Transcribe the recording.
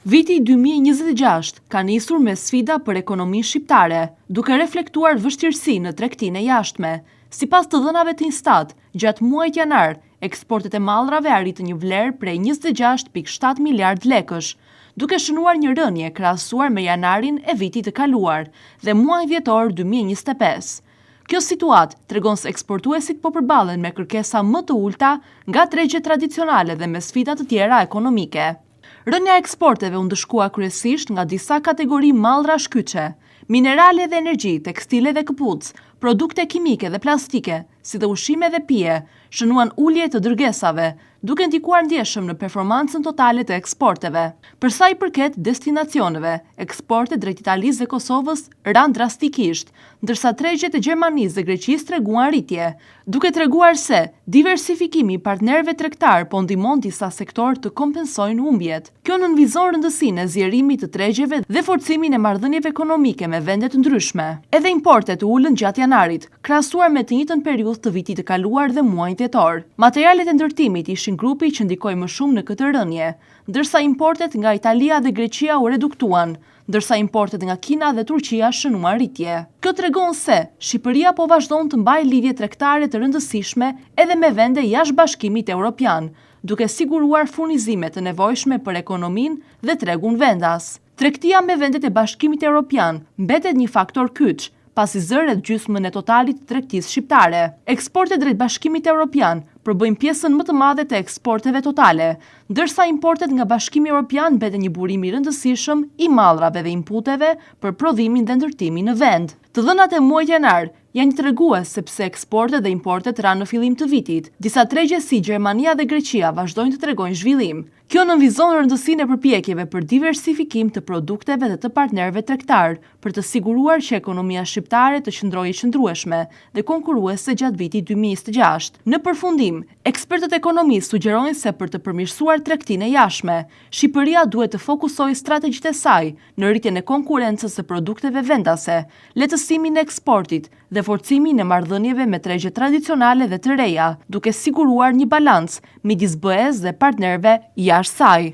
Viti 2026 ka nisur me sfida për ekonominë shqiptare, duke reflektuar vështirësi në tregtinë e jashtme. Sipas të dhënave të Instat, gjatë muajit janar, eksportet e mallrave arritën një vlerë prej 26.7 miliard lekësh, duke shënuar një rënje krahasuar me janarin e vitit të kaluar dhe muajin dhjetor 2025. Kjo situatë tregon se eksportuesit po përballen me kërkesa më të ulta nga tregjet tradicionale dhe me sfida të tjera ekonomike. Rënja e eksporteve u ndëshkua kryesisht nga disa kategori mallra shkyçe, minerale dhe energji, tekstile dhe këpucë, produkte kimike dhe plastike, si dhe ushqime dhe pije, shënuan ulje të dërgesave, duke ndikuar ndjeshëm në performancën totale të eksporteve. Për sa i përket destinacioneve, eksportet drejt Italisë dhe Kosovës ran drastikisht, ndërsa tregjet e Gjermanisë dhe Greqisë treguan rritje, duke treguar se diversifikimi i partnerëve tregtar po ndihmon disa sektorë të kompensojnë humbjet. Kjo nënvizon rëndësinë e zgjerimit të tregjeve dhe forcimin e marrëdhënieve ekonomike me vende të ndryshme. Edhe importet ulën gjatë janarit, krahasuar me të njëjtën periudhë të vitit të kaluar dhe muajin dhjetor. Materialet e ndërtimit ishin grupi që ndikoi më shumë në këtë rënje, ndërsa importet nga Italia dhe Greqia u reduktuan, ndërsa importet nga Kina dhe Turqia shënuan rritje. Kjo tregon se Shqipëria po vazhdon të mbajë lidhje tregtare të rëndësishme edhe me vende jashtë Bashkimit Evropian, duke siguruar furnizime të nevojshme për ekonominë dhe tregun vendas. Tregtia me vendet e Bashkimit Evropian mbetet një faktor kyç, pasi zë rreth gjysmën e totalit të tregtisë shqiptare. Eksportet drejt Bashkimit Evropian përbëjnë pjesën më të madhe të eksporteve totale, ndërsa importet nga Bashkimi Evropian mbeten një burim i rëndësishëm i mallrave dhe inputeve për prodhimin dhe ndërtimin në vend. Të dhënat e muajit janar janë tregues sepse eksportet dhe importet ranë në fillim të vitit. Disa tregje si Gjermania dhe Greqia vazhdojnë të tregojnë zhvillim. Kjo nënvizon rëndësinë e përpjekjeve për diversifikim të produkteve dhe të partnerëve tregtar, për të siguruar që ekonomia shqiptare të qëndrojë qëndrueshme dhe konkurruese gjatë vitit 2026. Në përfundim, ekspertët ekonomistë sugjerojnë se për të përmirësuar tregtinë e jashtme, Shqipëria duhet të fokusojë strategjitë e saj në rritjen e konkurrencës së produkteve vendase, lehtësimin e eksportit dhe forcimin e marrëdhënieve me tregje tradicionale dhe të reja, duke siguruar një balancë midis BE-s dhe partnerëve jashtë saj.